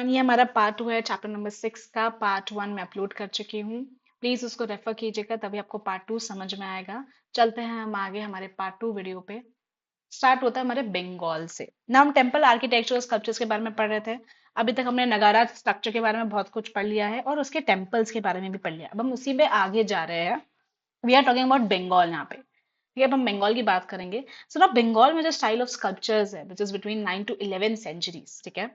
Everyone, ये हमारा part 2 है चैप्टर नंबर 6 का। पार्ट 1 मैं अपलोड कर चुकी हूँ। प्लीज उसको रेफर कीजिएगा, तभी आपको पार्ट 2 समझ में आएगा। चलते हैं हम आगे हमारे पार्ट 2 वीडियो पे। स्टार्ट होता है हमारे बंगाल से ना। हम टेम्पल आर्किटेक्चर स्कल्पचर्स के बारे में पढ़ रहे थे। अभी तक हमने नगारा स्ट्रक्चर के बारे में बहुत कुछ पढ़ लिया है और उसके टेम्पल्स के बारे में भी पढ़ लिया। अब हम उसी में आगे जा रहे हैं। We are talking about Bengal यहाँ पे। ठीक है, अब हम बंगाल की बात करेंगे। सो ना, बंगाल में जो स्टाइल ऑफ स्कल्पचर्स है which is between 9 to 11 centuries, ठीक है,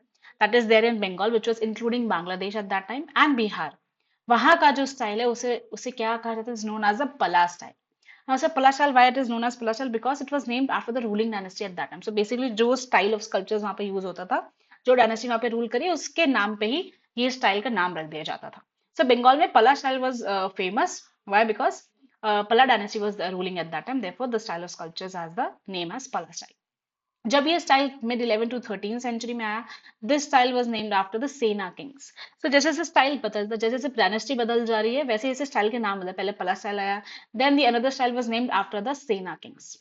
that is there in Bengal which was including Bangladesh at that time and Bihar. वहां का जो स्टाइल है उसे उसे क्या कहा जाता है? नोन एज अ पला style. Now, sir, Pala style, why it is known as Pala style? Because it was named after the ruling dynasty at that time. So basically, जो style of sculptures वहाँ पे use होता था, जो dynasty वहाँ पे rule करी, उसके नाम पे ही ये स्टाइल का नाम रख दिया जाता था। सो बंगाल में पला style was famous. Why? Because Pala dynasty was ruling at that time. Therefore, the style of sculptures has the name as Pala style. जब ये स्टाइल मिड 11 to 13 सेंचुरी में आया, this style was named after the Sena Kings. सो जैसे जैसे style बदलता, जैसे जैसे dynasty बदल जा रही है, वैसे वैसे स्टाइल के नाम बदले। पहले पला स्टाइल आया, then the another style was named after the Sena kings.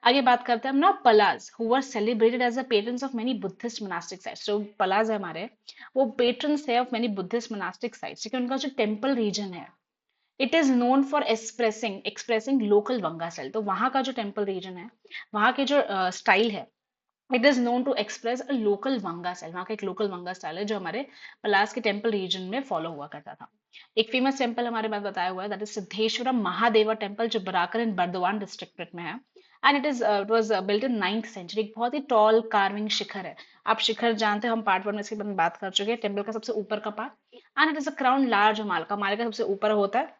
आगे बात करते हैं हम ना Palas who were celebrated as the patrons of many Buddhist monastic sites. जो पलाज है हमारे, वो पेट्रन्स है of many Buddhist monastic sites. ठीक है, उनका जो टेम्पल रीजन है, it is known for expressing expressing local Vanga style. तो वहां का जो टेम्पल रीजन है, वहां के जो स्टाइल है, it is known to express a local Vanga style. वहाँ का एक लोकल वंगा स्टाइल है जो हमारे पलास के टेम्पल रीजन में फॉलो हुआ करता था। एक फेमस टेम्पल हमारे पास बताया हुआ है, that is Siddheshwaram Mahadeva temple, जो बराकर इन बर्दवान डिस्ट्रिक्ट में है। And it was built in 9th century. एक बहुत ही टॉल कार्विंग शिखर है। आप शिखर जानते हो, हम पार्ट 1 में इसके बारे में बात कर चुके हैं। टेम्पल का सबसे ऊपर का part, and it is a crown large माल का, माल का सबसे ऊपर होता है,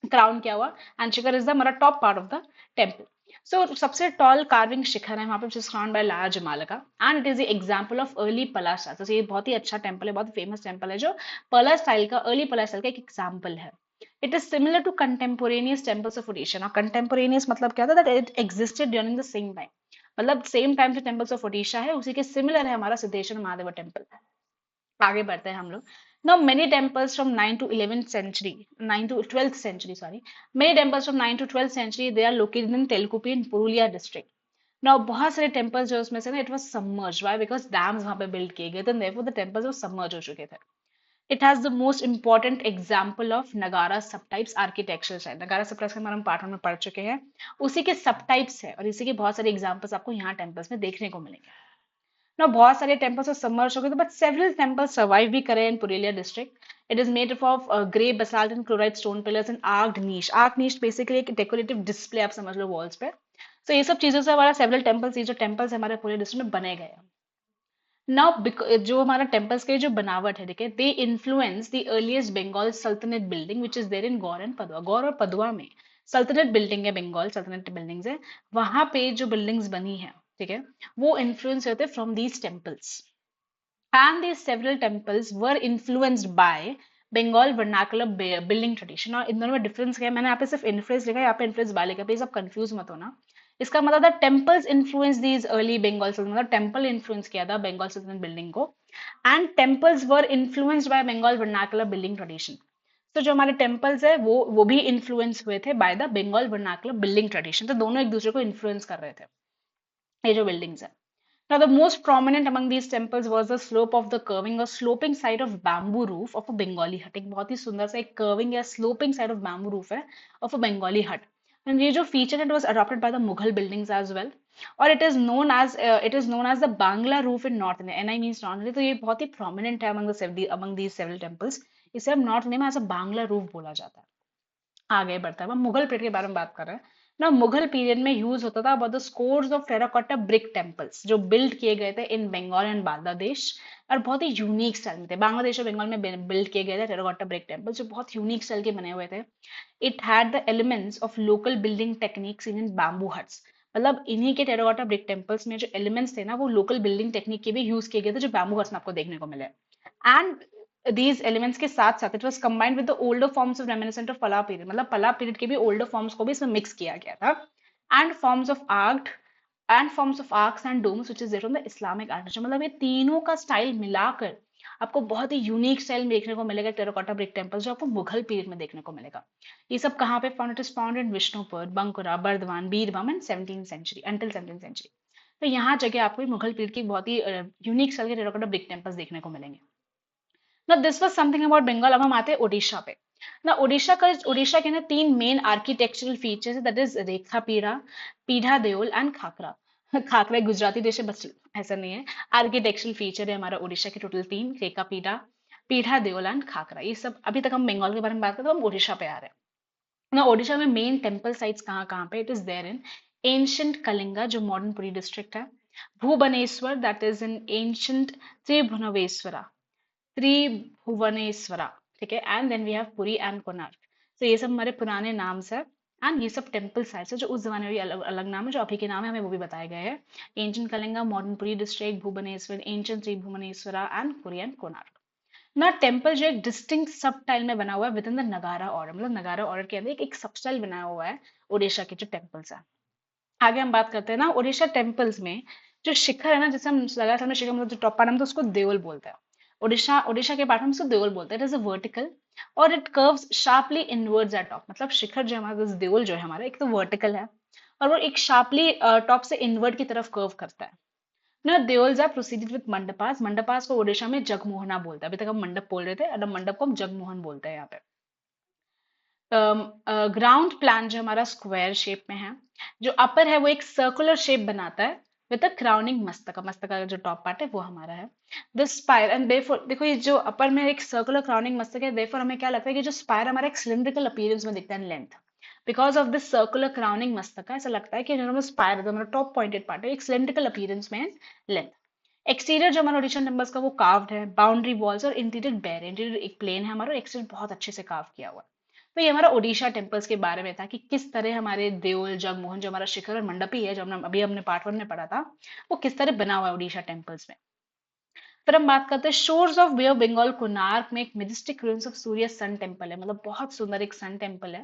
क्राउन किया हुआ। एंड शिखर इज द हमारा top part of the temple. So सबसे टॉल कार्विंग शिखर है वहां पे, क्राउन बाय लार्ज मालका। And it is example of early Pala style. तो ये बहुत ही अच्छा टेम्पल है, बहुत फेमस टेम्पल है, जो पला स्टाइल का, अर्ली पला स्टाइल का एक एग्जाम्पल है। It is similar to contemporaneous temples of Odisha. ना, कंटेम्पोरेनियस मतलब क्या था? That it existed during the same time. मतलब सेम टाइम से टेम्पल्स ऑफ ओडिशा है, उसी के सिमिलर है हमारा सिद्धेश्वर महादेव टेम्पल। आगे बढ़ते हैं हम लोग। Now many temples from 9 to 11th century, 9 to 12th century, sorry, many temples from 9 to 12th century, they are located in Telkupi in Purulia district. Now बहुत सारे temples जो उसमें से ना, it was submerged. Why? Because dams वहाँ पे build किए गए थे, and therefore the temples वो submerged हो चुके थे। It has the most important example of Nagara subtypes architecture style. Nagara subtypes के बारे में पार्ट में पढ़ चुके हैं, उसी के subtypes है, और इसी के बहुत सारे examples आपको यहाँ temples में देखने को मिलेंगे ना। बहुत सारे टेम्पल्स सबमर्ज हो गए थे, बट सेवरल टेम्पल्स सर्वाइव भी करे in Purulia district. It is made of grey basalt and chloride stone pillars and arched niche. Arch niche basically एक डेकोरेटिव डिस्प्ले आप समझ लो वॉल्स पे। तो ये सब चीजों से हमारा सेवरल टेम्पल्स, ये जो टेम्पल्स हमारे पूरे डिस्ट्रिक्ट में बने गए। नाउ जो हमारा टेम्पल्स के जो बनावट है, ठीक है, they influence the earliest Bengal सल्तनत building which is there in Gaur and Padwa. Gaur और पदवा में सल्तनत बिल्डिंग है, बंगाल सल्तनत बिल्डिंग्स है। वहां पे जो बिल्डिंग्स बनी है, ठीक है, वो इन्फ्लुएंस होते हैं from these temples. And these several temples were influenced by Bengal vernacular building tradition। और इन दोनों में डिफरेंस क्या है? मैंने यहाँ पे सिर्फ इन्फ्लुएंस लिखा है, यहाँ पे इन्फ्लुएंस बाय लिखा है, प्लीज आप कंफ्यूज मत होना। इसका मतलब था temples influence these early Bengal Sultanate, मतलब टेम्पल इन्फ्लुएंस किया था बंगाल सल्तनत बिल्डिंग को। And temples were influenced by Bengal vernacular building tradition. तो जो हमारे टेम्पल्स है वो भी इन्फ्लुएंस हुए थे by the Bengal vernacular building tradition. तो दोनों एक दूसरे को इन्फ्लुएंस कर रहे थे, ये जो बिल्डिंग्स है। Now, the most prominent among these temples was the slope of the curving or sloping side of bamboo roof of a Bengali hut। एक बहुत ही सुंदर सा एक curving या sloping side of bamboo roof है of a Bengali hut। And ये जो feature है, it was adopted by the Mughal buildings as well। और it is known as the Bangla roof in North India। NI means North India। तो ये बहुत ही prominent है among these several temples। इसे हम North India में as a Bangla roof बोला जाता है। आगे बढ़ता है, हम मुगल पीरियड के बारे में बात कर रहे हैं ना। मुगल पीरियड में यूज होता था about the scores of terracotta brick temples, जो बिल्ड किए गए थे इन बंगाल एंड बांग्लादेश, और बहुत ही यूनिक स्टाइल में थे। बांग्लादेश और बंगाल में बिल्ड किए गए थे टेराकोटा ब्रिक टेम्पल्स, जो बहुत यूनिक स्टाइल के बने हुए थे। It had the elements of local building techniques in bamboo huts. मतलब इन्हीं के टेराकोटा ब्रिक टेम्पल्स में जो एलिमेंट्स थे ना, वो लोकल बिल्डिंग टेक्निक के भी यूज किए गए थे, जो बैम्बू हट्स में आपको देखने को मिले। एंड these elements के साथ साथ it was combined with the older forms of reminiscent of पला period। मतलब पला period के भी older forms को भी इसमें mix किया गया था। and forms of arched and forms of arcs and domes which is there from the Islamic architecture। मतलब ये तीनों का स्टाइल मिलाकर आपको बहुत ही यूनिक स्टाइल देखने को मिलेगा टेराकोटा ब्रिक टेम्पल, जो आपको मुगल पीरियड में देखने को मिलेगा। ये सब कहाँ पे found? It is found in Vishnupur, Bankura, Burdwan, Birbhum and 17th century until 17th century. तो यहाँ जगह आपको मुगल पीरियड की बहुत ही यूनिक स्टाइल के टेराकोटा ब्रिक टेम्पल्स देखने को मिलेंगे। ना this was something about Bengal. अब हम आते हैं उड़ीसा पे। ना उड़ीसा के ना तीन मेन आर्किटेक्चरल फीचर्स है, दैट इज रेखा पीढ़ा, पीढ़ा देओल एंड खाकरा। खाकरा एक गुजराती डिश है, बस ऐसा नहीं है। आर्किटेक्चरल फीचर है हमारा उड़ीसा के टोटल तीन, रेखा पीढ़ा, पीढ़ा देओल एंड खाकरा। ये सब अभी तक हम बंगाल के बारे में बात करते हैं, तो हम उड़ीसा पे आ रहे हैं ना। ओडिशा में मेन टेम्पल साइट्स कहाँ कहाँ पे? It is there in ancient Kalinga जो मॉडर्न पुरी डिस्ट्रिक्ट है, Bhubaneswar that is in ancient Tribhubaneswara, Tribhubaneswara, ठीक है। And then we have Puri and Konark. तो ये सब हमारे पुराने नाम है, एंड ये सब टेम्पल साइट्स है जो उस जमाने में भी अलग अलग नाम है, जो अभी के नाम है हमें वो भी बताए गए हैं। Ancient Kalinga, modern Puri district, Bhubaneswar, ancient Tribhubaneswara and Puri and Konark ना। टेम्पल जो एक डिस्टिंक्ट सब टाइल में बना हुआ है विद इन द नगारा ऑर्डर, मतलब नगारा ऑर्डर के अंदर एक सब स्टाइल बनाया हुआ है ओडिशा के जो टेम्पल्स है। आगे हम बात करते हैं ना ओडिशा टेम्पल्स में। जो शिखर है ना, जैसे हम लगातार में शिखर, मतलब जो टॉप पार्ट हम तो उसको देवल बोलते हैं। ओडिशा ओडिशा के पार्ट में उसको देवल बोलते हैं। इट इज अ वर्टिकल और it curves sharply inwards eight top. मतलब शिखर जो है हमारा, देवल जो है हमारा, एक तो वर्टिकल है और वो एक शार्पली टॉप से इनवर्ड की तरफ कर्व करता है ना। Deuls are proceeded with mandapas. Mandapas को ओडिशा में जगमोहना बोलते हैं। अभी तक हम मंडप बोल रहे थे, अब मंडप को हम जगमोहन बोलते हैं यहाँ पे। ग्राउंड प्लान जो हमारा स्क्वायर शेप में है, जो अपर है वो एक सर्कुलर शेप बनाता है विद अ क्राउनिंग मस्तका। मस्तका का जो टॉप पार्ट है वो हमारा है। द स्पायर एंड देयरफॉर, देखो ये जो अपर में एक सर्कुलर क्राउनिंग मस्तक है, देयरफॉर हमें क्या लगता है कि जो स्पायर हमारा एक सिलिंड्रिकल अपीयरेंस में दिखता है length, because of this circular crowning mastaka ऐसा लगता है कि जो हमारा स्पायर जो हमारा टॉप पॉइंटेड पार्ट है एक सिलिंड्रिकल अपीयरेंस में लेंथ। एक्सटीरियर जो हमारा ओडिशा टेम्पल्स का वो कार्व्ड है, बाउंड्री वॉल्स और इंटीरियर बैर, इंटीरियर एक प्लेन है हमारा, एक्सटीरियर बहुत अच्छे से कार्व किया हुआ है। तो ये हमारा ओडिशा टेम्पल्स के बारे में था कि किस तरह हमारे देओल, जगमोहन जो हमारा शिखर और मंडप ही है, जो हमने अभी हमने पार्ट 1 में पढ़ा था, वो किस तरह बना हुआ है ओडिशा टेम्पल्स में। फिर हम बात करते हैं shores of bay of Bengal, Konark में एक majestic ruins of Surya sun temple है, मतलब बहुत सुंदर एक सन टेम्पल है।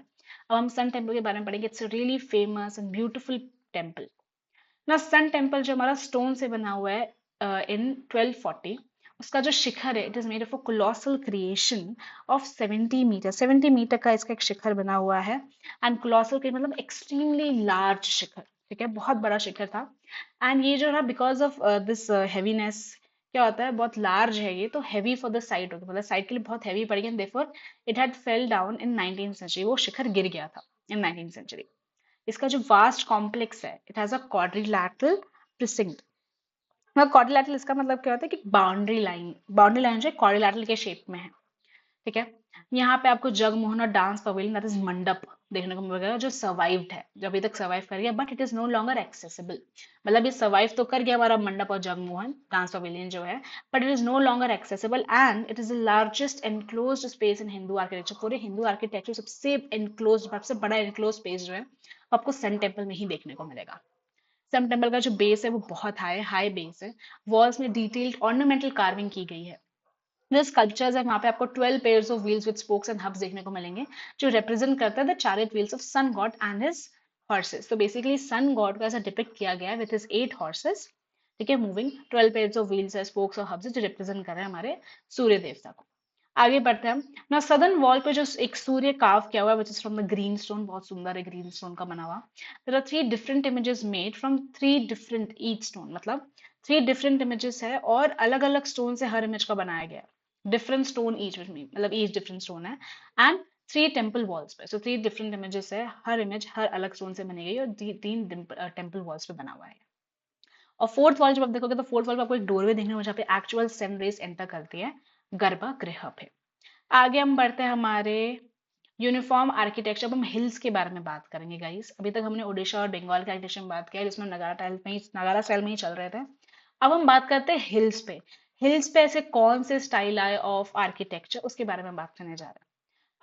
अब हम सन टेम्पल के बारे में पढ़ेंगे। It's really famous and beautiful temple ना। सन टेम्पल जो हमारा स्टोन से बना हुआ है इन 1240। उसका जो शिखर है, it is made of a colossal creation of 70 metre. 70 metre का इसका एक शिखर बना हुआ है। एंड कोलोसल के मतलब एक्सट्रीमली लार्ज शिखर, ठीक है, बहुत बड़ा शिखर था। एंड ये जो है बिकॉज ऑफ दिस हैवीनेस, क्या होता है, बहुत लार्ज है ये, तो हैवी फॉर द साइड होता है, मतलब साइड के लिए बहुत हैवी पड़ गया, therefore it had fell down in 19th century. वो शिखर गिर गया था इन 19th सेंचुरी। इसका जो वास्ट कॉम्प्लेक्स है, it has a quadrilateral precinct. मतलब क्वाड्रिलैटरल इसका मतलब क्या होता है कि बाउंड्री लाइन जो क्वाड्रिलैटरल के शेप में है, ठीक है। यहाँ पे आपको जगमोहन और डांस पवेलियन दैट इज मंडप देखने को मिलेगा, जो सर्वाइव्ड है, जो अभी तक सर्वाइव कर गया, but it is no longer accessible. मतलब ये सर्वाइव तो कर गया हमारा मंडप और जगमोहन डांस पवेलियन जो है, but it is no longer accessible. And it is the largest enclosed space in Hindu architecture. पूरे हिंदू आर्किटेक्चर सबसे एनक्लोज्ड, सबसे बड़ा एनक्लोज स्पेस जो है वो आपको सन टेम्पल में ही देखने को मिलेगा। सन टेम्पल का जो बेस है वो बहुत हाई बेस है। वॉल्स में डिटेल्ड ऑर्नामेंटल कार्विंग की गई है। जो स्कल्पचर्स है वहां पे आपको 12 pairs of wheels with spokes and hubs देखने को मिलेंगे, जो रिप्रेजेंट करता है the chariot wheels of sun god and his horses. तो बेसिकली सन गॉड को ऐसा डिपिक्ट किया गया है विद हिज 8 हॉर्सेस, ठीक है, मूविंग। 12 पेयर्स ऑफ व्हील्स है, स्पोक्स और हब्स, जो रिप्रेजेंट कर रहे हैं हमारे सूर्य देवता को। आगे बढ़ते हैं हम ना। सदर्न वॉल पे जो एक सूर्य कार्व किया हुआ है, which is from the green stone, बहुत सुंदर है ग्रीन स्टोन का बना हुआ। There are 3 different images made from 3 different each stone, मतलब 3 डिफरेंट इमेजेस है और अलग अलग स्टोन से हर इमेज का बनाया गया है। डिफरेंट स्टोन ईच में, मतलब ईच डिफरेंट स्टोन है। एंड 3 टेम्पल वॉल्स पे, सो 3 डिफरेंट इमेजेस है, हर इमेज हर अलग स्टोन से बनी गई और 3 टेम्पल वॉल्स पे बना हुआ है। और फोर्थ वॉल जब आप देखोगे तो फोर्थ वॉल पे आपको एक डोरवे देखने को, जहाँ पे एक्चुअल सन रेज एंटर करती है गर्भगृह पे। आगे हम बढ़ते हैं हमारे यूनिफॉर्म आर्किटेक्चर। अब हम हिल्स के बारे में बात करेंगे गाइस। अभी तक हमने ओडिशा और बंगाल के आर्किटेक्चर में बात किया है, जिसमें नगारा स्टाइल में ही चल रहे थे। अब हम बात करते हैं हिल्स पे। हिल्स पे ऐसे कौन से स्टाइल आए ऑफ आर्किटेक्चर, उसके बारे में बात करने जा रहे हैं।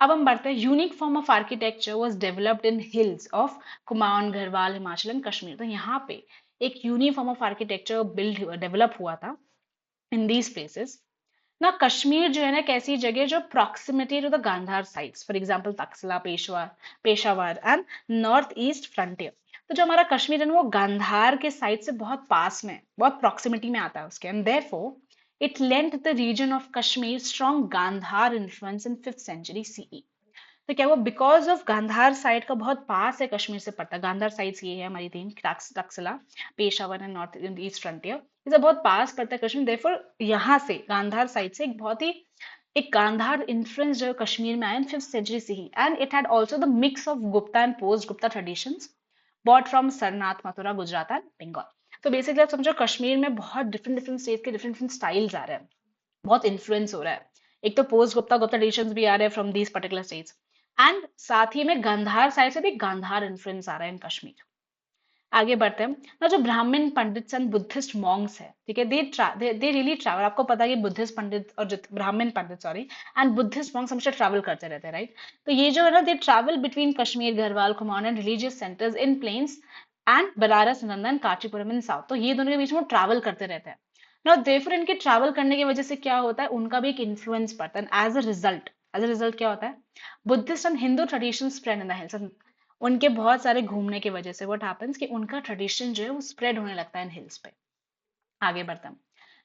अब हम बढ़ते हैं, unique form of architecture was developed in hills of Kumaon, Garhwal, Himachal and Kashmir. तो यहाँ पे एक unique form of architecture develop हुआ था इन दीज प्लेसेस ना। कश्मीर जो है ना, एक ऐसी जगह जो proximity to the Gandhara sites, for example Taxila, Peshawar and north east frontier. तो जो हमारा कश्मीर है ना, वो गांधार के साइड से बहुत पास में, बहुत प्रॉक्सिमिटी में आता है उसके, and therefore it lent the region of Kashmir strong Gandhara influence in 5th century CE. तो क्या वो बिकॉज ऑफ गांधार साइड का बहुत पास है कश्मीर से पड़ता है। गांधार साइड्स ये है हमारी 3, Takshashila, Peshawar and north east frontier, इसे बहुत पास पड़ता है कश्मीर। देयरफॉर यहाँ से गांधार साइड से एक बहुत ही एक गांधार इन्फ्लुएंस जो है कश्मीर में आया इन 5th सेंचुरी से ही, and it had also the mix of Gupta and post Gupta traditions bought from Sarnath, Mathura, Gujarat and Bengal. तो बेसिकली आप समझो कश्मीर में बहुत डिफरेंट डिफरेंट स्टेट के डिफरेंट डिफरेंट स्टाइल्स आ रहे हैं, बहुत इन्फ्लुएंस हो रहा है। एक तो पोस्ट गुप्ता गुप्ता ट्रेडिशंस भी आ रहे हैं from these particular states, and साथ ही में गांधार साइड से भी गांधार इन्फ्लुएंस आ रहा है इन कश्मीर। आगे बढ़ते हैं ना, जो ब्राह्मण पंडित एंड बुद्धिस्ट मॉन्क्स है, ठीक है, दे रियली ट्रैवल। आपको पता है कि बुद्धिस्ट पंडित और जो ब्राह्मण पंडित सॉरी एंड बुद्धिस्ट मॉन्क्स हमेशा ट्रैवल करते रहते हैं, राइट। तो ये जो है ना, they travel between Kashmir, Garhwal, Kumaon and religious centres in plains and Banaras, Nanda and Kanchipuram in south. तो ये दोनों के बीच में ट्रैवल करते रहते हैं ना। देयरफॉर इनके ट्रैवल करने की वजह से क्या होता है, उनका भी एक इन्फ्लुएंस पड़ता है। एज अ रिजल्ट क्या होता है, Buddhist and Hindu tradition spread in the hills. उनके बहुत सारे घूमने की वजह से व्हाट हैपेंस कि उनका ट्रेडिशन जो है वो स्प्रेड होने लगता है इन हिल्स पे। आगे बढ़ता है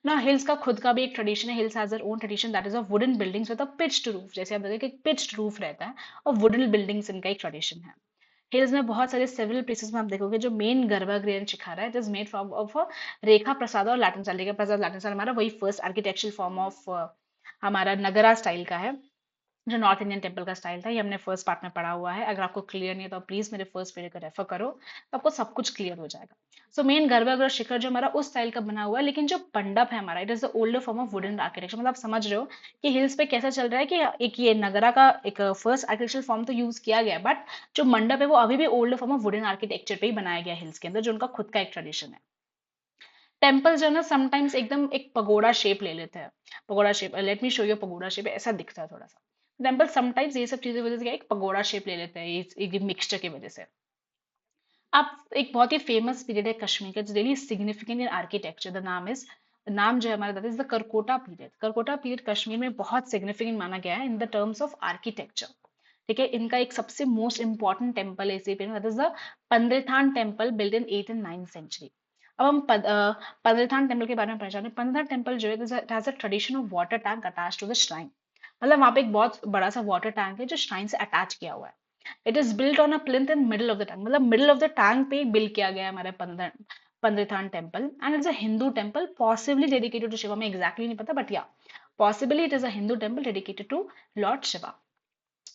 ना, हिल्स का खुद का भी एक ट्रेडिशन है। Hills has their own tradition that is of wooden buildings with a pitched roof. जैसे आप देखिए कि पिच्ड रूफ रहता है और वुडन बिल्डिंग्स इनका एक ट्रेडिशन है। हिल्स में बहुत सारे सेवरल प्लेसेस में आप देखोगे जो मेन गर्भगृह एंड शिखर है, it is made from of Rekha Prasad और Latin style. Rekha Prasad Latin style हमारा वही फर्स्ट आर्किटेक्चरल फॉर्म ऑफ हमारा नगरा स्टाइल का है, जो नॉर्थ इंडियन टेम्पल का स्टाइल था। ये हमने फर्स्ट पार्ट में पढ़ा हुआ है। अगर आपको क्लियर नहीं है तो प्लीज मेरे फर्स्ट वीडियो को रेफर करो, तो आपको सब कुछ क्लियर हो जाएगा। सो मेन गर्भगृह शिखर जो हमारा उस स्टाइल का बना हुआ है, लेकिन जो मंडप है हमारा, it is the older form of wooden architecture. मतलब आप समझ रहे हो कि हिल्स पे कैसा चल रहा है कि एक ये नगरा का एक फर्स्ट आर्किटेक्चर फॉर्म तो यूज किया गया, बट जो मंडप है वो अभी भी older form of wooden architecture पे ही बनाया गया हिल्स के अंदर, जो उनका खुद का एक ट्रेडिशन है। टेम्पल जो है ना समटाइम्स एकदम एक पगोड़ा शेप ले लेते हैं। Pagoda shape, let me show you pagoda shape, ऐसा दिखता है थोड़ा सा। टेम्पल समटाइम्स ये सब चीजें वजह से क्या है, एक पगोड़ा शेप ले लेते हैं ये मिक्सचर की वजह से। अब एक बहुत ही फेमस पीरियड है कश्मीर का, रियली सिग्निफिकेंट इन आर्किटेक्चर। नाम जो है हमारा that is the Karkota period. Karkota period Kashmir में बहुत सिग्निफिकेंट माना गया है in the terms of architecture. ठीक है, इनका एक सबसे मोस्ट इंपॉर्टेंट टेम्पल है इसी period, that is the Pandrethan temple build in 8th and 9th century. अब हम पंद्रथान टेम्पल के बारे में पहचाने। पंद्रथान टेम्पल जो है it has a tradition of water tank attach to the shrine. मतलब वहां पे एक बहुत बड़ा सा वाटर टैंक है जो श्राइन से अटैच किया हुआ है। It is built on a plinth in middle of the tank. मतलब मिडल ऑफ द टैंक पे बिल्ड किया गया है हमारे Pandrethan temple, and it's a Hindu temple possibly dedicated to Shiva. में एग्जैक्टली नहीं पता, but yeah possibly it is a Hindu temple dedicated to lord Shiva.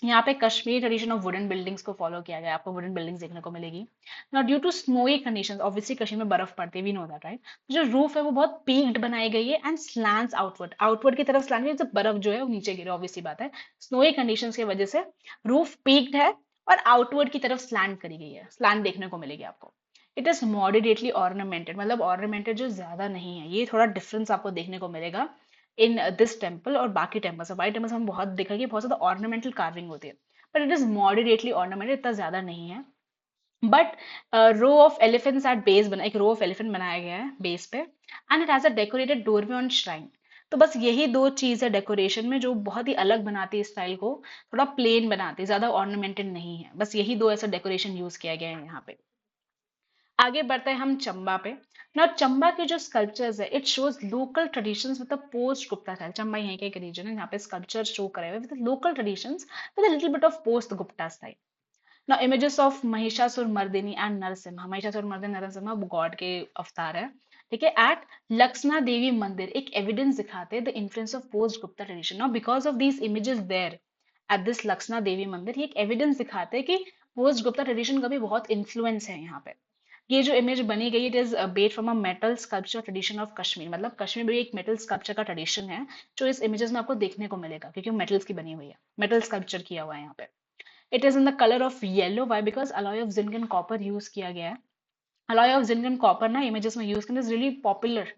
यहाँ पे Kashmir tradition of wooden buildings को फॉलो किया गया। आपको वुडन बिल्डिंग्स देखने को मिलेगी ना। Due to snowy conditions, obviously Kashmir में बर्फ पड़ती है, वी नो दैट, राइट। जो रूफ है वो बहुत पीक्ड बनाई गई है एंड स्लैंट्स आउटवर्ड, आउटवर्ड की तरफ स्लैंट, जब बर्फ जो है वो नीचे गिरे, ऑब्वियसली बात है स्नोई कंडीशंस की वजह से रूफ पीक्ड है और आउटवर्ड की तरफ स्लैंट करी गई है। स्लैंट देखने को मिलेगी आपको। इट इज मॉडरेटली ऑर्नामेंटेड, मतलब ऑर्नामेंटेड जो ज्यादा नहीं है, ये थोड़ा डिफरेंस आपको देखने को मिलेगा इन दिस टेम्पल और बाकी टेम्पल्स। वाइट टेम्पल्स हम बहुत देखा कि बहुत ज्यादा ऑर्नामेंटल कार्विंग होती है, but it is moderately ornamented, इतना ज्यादा नहीं है। But row of elephants at base बना, एक रो ऑफ एलिफेंट बनाया गया है बेस पे, and it has a decorated doorway on shrine. तो बस यही दो चीज है डेकोरेशन में जो बहुत ही अलग बनाती है स्टाइल को, थोड़ा प्लेन बनाती है, ज्यादा ऑर्नामेंटेड नहीं है। बस यही दो ऐसा डेकोरेशन यूज किया गया है यहाँ पे। आगे बढ़ते हैं हम चंबा पे ना। चंबा के जो स्कल्पचर्स है, it shows local traditions with the post Gupta style. Chamba यहीं का एक रीजन है, यहाँ पे स्कल्पचर शो करे हुए with local traditions with a little bit of post Gupta style. Now images of Mahishasura Mardini and Narasimha. Mahishasura Mardini Narasimha वो गॉड के अवतार है, ठीक है। एट लक्ष्णा देवी मंदिर एक एविडेंस दिखाते हैं the influence of post Gupta tradition. Now because of these images there at this Lakshana Devi Mandir, ये एक एविडेंस दिखाते हैं कि पोस्ट गुप्ता ट्रेडिशन का भी बहुत इन्फ्लुएंस है यहाँ पे। ये जो इमेज बनी गई, it is based from a metal sculpture tradition of Kashmir. मतलब कश्मीर में भी एक मेटल स्कल्पचर का ट्रेडिशन है जो इस इमेजेस में आपको देखने को मिलेगा, क्योंकि वो मेटल्स की बनी हुई है, मेटल स्कल्पचर किया हुआ है यहाँ पे। It is in the colour of yellow, why because alloy of zinc and copper use किया गया है। Alloy of zinc and copper ना इमेजेस में यूज करना is really popular,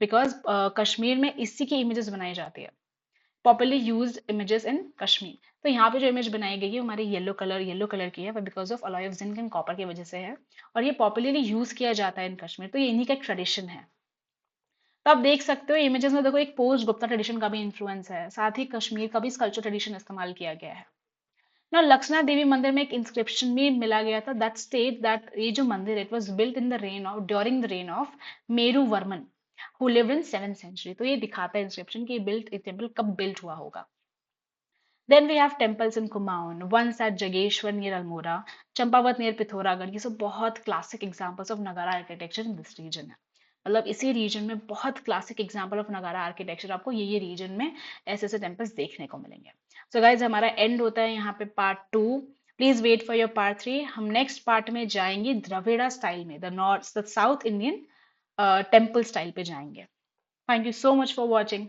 because Kashmir में इसी की इमेजेस बनाई जाती है, popularly used images in Kashmir. तो यहाँ पे जो इमेज बनाई गई है हमारी येलो कलर की है, because of alloy of zinc and copper की वजह से है, और ये पॉपुलरली यूज किया जाता है इन कश्मीर। तो ये इन्हीं का एक ट्रेडिशन है। तो आप देख सकते हो इमेजेस में, देखो एक पोस्ट गुप्ता ट्रेडिशन का भी इन्फ्लुएंस है, साथ ही कश्मीर का भी स्कल्पचर ट्रेडिशन इस्तेमाल किया गया है ना। लक्ष्णा देवी मंदिर में एक इंस्क्रिप्शन भी मिला गया था दैट स्टेट दैट ये जो मंदिर है it was built in the reign of during the reign of Meru Varman who lived in 7th century. तो ये दिखाता है इंस्क्रिप्शन कि ये टेम्पल कब बिल्ट हुआ होगा। Then we have temples in Kumaon, once at Jageshwar near Almora, Champawat near Pithoragarh. ये सब बहुत classic examples of Nagara architecture in this region है। मतलब इसी रीजन में बहुत क्लासिक एग्जाम्पल ऑफ नगारा आर्किटेक्चर आपको ये रीजन में ऐसे ऐसे टेम्पल्स देखने को मिलेंगे। सो गाइज हमारा एंड होता है यहाँ पे part 2। Please wait for your part 3। हम नेक्स्ट पार्ट में जाएंगे द्रविड़ा स्टाइल में, the south Indian temple style पे जाएंगे। Thank you so much for watching.